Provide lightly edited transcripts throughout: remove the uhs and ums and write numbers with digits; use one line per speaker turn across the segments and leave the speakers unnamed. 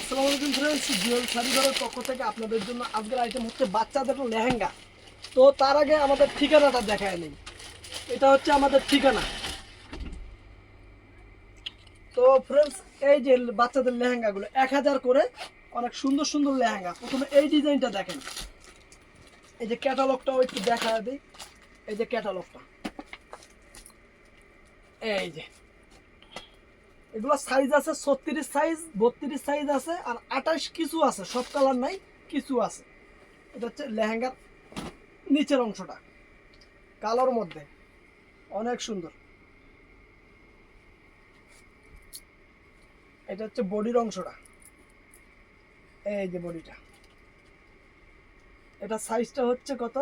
আসসালামু আলাইকুম ফ্রেন্ডস, জুয়েল শাড়িঘরের পক্ষ থেকে আপনাদের জন্য আজকের আইটেম হচ্ছে বাচ্চাদের লেহেঙ্গা। তো তার আগে আমাদের ঠিকানাটা দেখায় নেই। এটা হচ্ছে আমাদের ঠিকানা। তো ফ্রেন্ডস, এই যে বাচ্চাদের লেহেঙ্গাগুলো 1000 করে, অনেক সুন্দর সুন্দর লেহেঙ্গা। প্রথমে এই ডিজাইনটা দেখেন, এই যে ক্যাটালগটাও একটু দেখা দিই। এই যে ক্যাটালগটা, এই যে এগুলো সাইজ আছে 36 সাইজ, 32 সাইজ আছে, আর 28 কিছু আছে, সব কালার নাই, কিছু আছে। এটা হচ্ছে লেহেঙ্গার নিচের অংশটা, কালোর মধ্যে অনেক সুন্দর। এটা হচ্ছে বডির অংশটা, এই যে বডিটা। এটা সাইজটা হচ্ছে কত,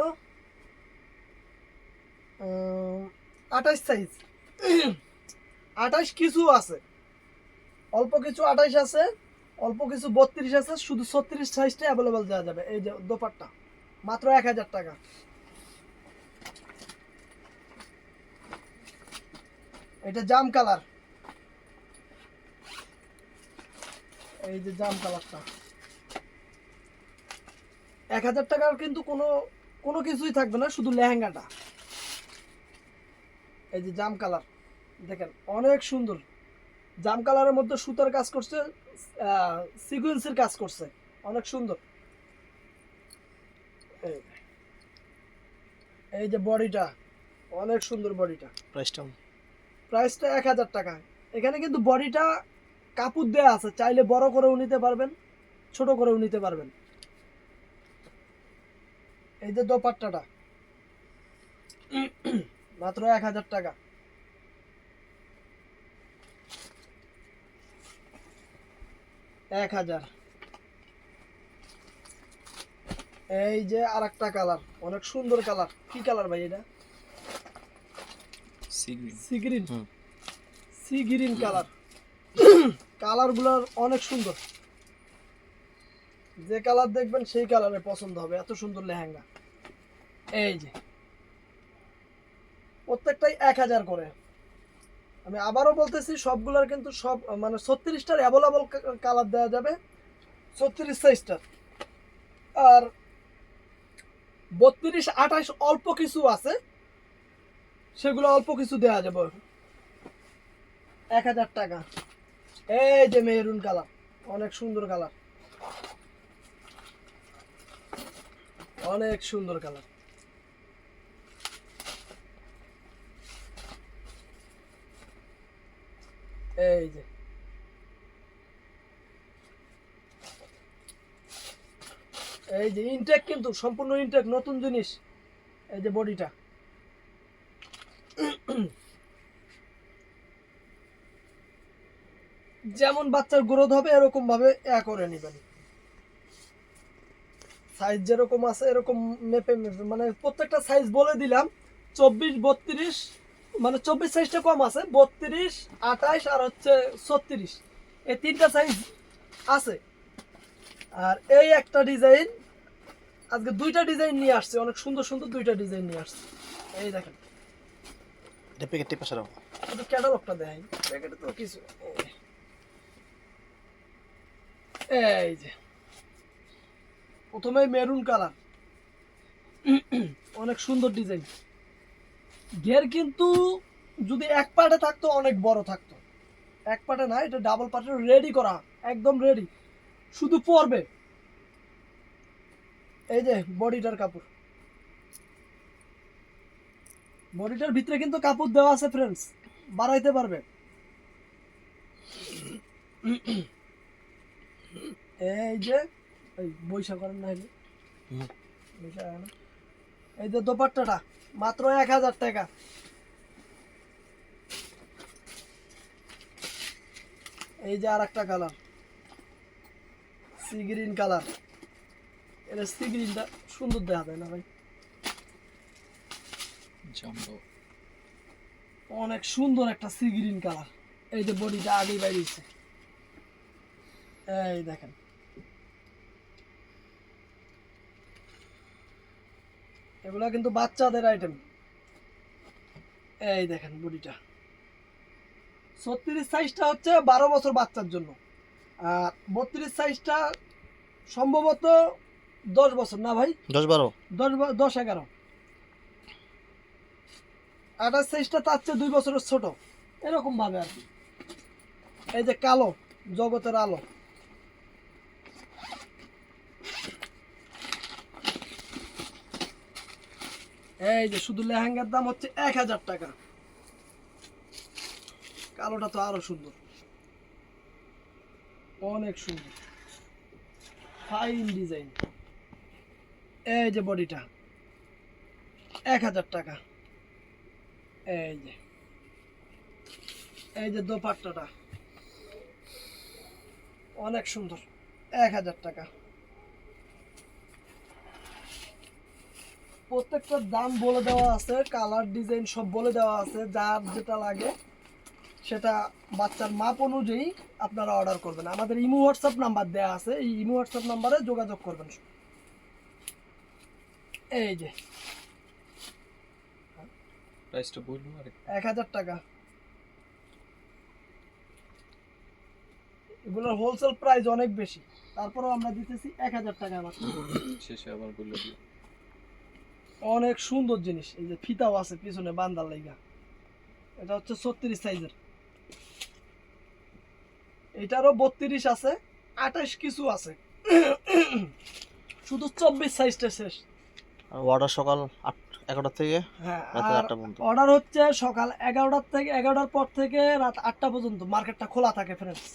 28 সাইজ। 28 কিছু আছে, অল্প কিছু 28 আছে, অল্প কিছু 32 আছে, শুধু 36 সাইজটা অ্যাভেলেবল দেওয়া যাবে। এই যে দোপাট্টা, মাত্র 1000 টাকা। এটা জাম কালার, এই যে জাম কালারটা 1000 টাকার, কিন্তু কোনো কোনো কিছুই থাকবে না, শুধু লেহেঙ্গাটা। এই যে জাম কালার দেখেন, অনেক সুন্দর। জাম কালারের মধ্যে সুতার কাজ করছে, সিকোয়েন্সের কাজ করছে, অনেক সুন্দর। এই এই যে বডিটা, অনেক সুন্দর বডিটা। প্রাইসটা 1000 টাকা। এখানে কিন্তু বডিটা কাপড় দেয়া আছে, চাইলে বড় করেও নিতে পারবেন, ছোট করেও নিতে পারবেন। এই যে দোপাট্টাটা মাত্র 1000 টাকা। এক হাজার। এই যে আর একটা কালার, অনেক সুন্দর কালার। কি কালার ভাই এটা? Sea green. Sea green colour. কালারগুলো অনেক সুন্দর, যে কালার দেখবেন সেই কালারে পছন্দ হবে, এত সুন্দর লেহেঙ্গা। এই যে প্রত্যেকটাই 1000 করে। আমি আবারও বলতেছি, সবগুলোর কিন্তু সব মানে 36টার অ্যাভেলেবল কালার দেওয়া যাবে, 36 সাইজটার। আর 32 28 অল্প কিছু আছে, সেগুলো অল্প কিছু দেওয়া যাবে। 1000 টাকা। এই যে মেরুন কালার, অনেক সুন্দর কালার, অনেক সুন্দর কালার। এই যে এই যে ইনটেক, কিন্তু সম্পূর্ণ ইনটেক, নতুন জিনিস। এই যে বডিটা, যেমন বাচ্চার গ্রোথ হবে এরকম ভাবে করে নেবেন। সাইজ যেরকম আছে এরকম মেপে মেপে, মানে প্রত্যেকটা সাইজ বলে দিলাম। 24 32, মানে 24 সাইজটা কম আছে, 32 28 আর হচ্ছে 36, এই তিনটা সাইজ আছে। আর এই একটা ডিজাইন, আজকে দুইটা ডিজাইন নিয়ে আসছে, অনেক সুন্দর সুন্দর দুইটা ডিজাইন নিয়ে আসছে। এই দেখেন,
এটা প্যাকেটে পাশে রাখো।
একটু ক্যাটালগটা দেখাই, প্যাকেটে তো কিছু। এই যে প্রথমে মেরুন কালার, অনেক সুন্দর ডিজাইন। ঘের কিন্তু যদি এক পার্টে থাকতো অনেক বড় থাকতো, এক পার্টে না, এটা ডাবল পার্টে রেডি করা, একদম রেডি, শুধু পরবে। এই যে বডিটার কাপড়, বডিটার ভিতরে কিন্তু কাপড় দেওয়া আছে ফ্রেন্ডস, বাড়াইতে পারবে। এই যে এই বৈশা করেন না, বৈশা না। এই যে দোপাট্টাটা মাত্র 1000 টাকা। এই যে আর একটা কালার, সি গ্রিন কালার। এটা সি গ্রিনটা সুন্দর দেখা যায় না ভাই, অনেক সুন্দর একটা সি গ্রিন কালার। এই যে বডিটা আগেই বাইরেছে, এই দেখেন। এগুলা কিন্তু বাচ্চাদের আইটেম। এই দেখেন বডিটা, 36 সাইজটা হচ্ছে 12 বছর বাচ্চার জন্য, আর 32 সাইজটা সম্ভবত 10 বছর না ভাই,
10-12
10-11। 28 সাইজটা তার চেয়ে 2 বছরের ছোট, এরকম ভাবে আর কি। এই যে কালো জগতের আলো, এই যে শুধু লেহেঙ্গার দাম হচ্ছে 1000 টাকা। কালোটা তো আরো সুন্দর, অনেক সুন্দর, ফাইন ডিজাইন। এই যে বডিটা 1000 টাকা। এই যে দোপাট্টাটা অনেক সুন্দর, 1000 টাকা। প্রত্যেকটার দাম বলে দেওয়া আছে, কালার ডিজাইন সব বলে দেওয়া আছে, যার যেটা লাগে সেটা বাচ্চার মাপ অনুযায়ী আপনারা অর্ডার করবেন। আমাদের ইমো হোয়াটসঅ্যাপ নাম্বার দেওয়া আছে, এই ইমো হোয়াটসঅ্যাপ নাম্বারে যোগাযোগ করবেন। এই যে
প্রাইসটা বলবো আর
1000 টাকা। এগুলোর হোলসেল প্রাইস অনেক বেশি, তারপরেও আমরা দিতেছি 1000 টাকা মাত্র।
শেষে আবার বলে দিও।
অনেক সুন্দর জিনিস। এই যে ফিতাও আছে পিছনে বান্দার লাইগা, এটা হচ্ছে 36 সাইজের। এটারও 32 আছে, 28 কিছু আছে, শুধু 24 সাইজটা শেষ।
আর অর্ডার সকাল 11টা থেকে
হ্যাঁ,
রাতে
আর
8টা পর্যন্ত।
অর্ডার হচ্ছে সকাল 11টার থেকে 11টার পর থেকে রাত 8টা পর্যন্ত মার্কেটটা খোলা থাকে ফ্রেন্ডস।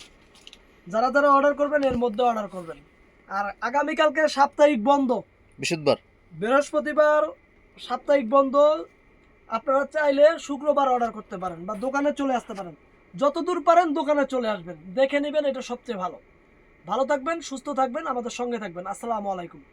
যারা যারা অর্ডার করবেন এর মধ্যে অর্ডার করবেন। আর আগামীকালকে সাপ্তাহিক বন্ধ,
বৃহস্পতিবার
বৃহস্পতিবার সাপ্তাহিক বন্ধ। আপনারা চাইলে শুক্রবার অর্ডার করতে পারেন বা দোকানে চলে আসতে পারেন। যতদূর পারেন দোকানে চলে আসবেন, দেখে নেবেন, এটা সবচেয়ে ভালো। ভালো থাকবেন, সুস্থ থাকবেন, আমাদের সঙ্গে থাকবেন। আসসালামু আলাইকুম।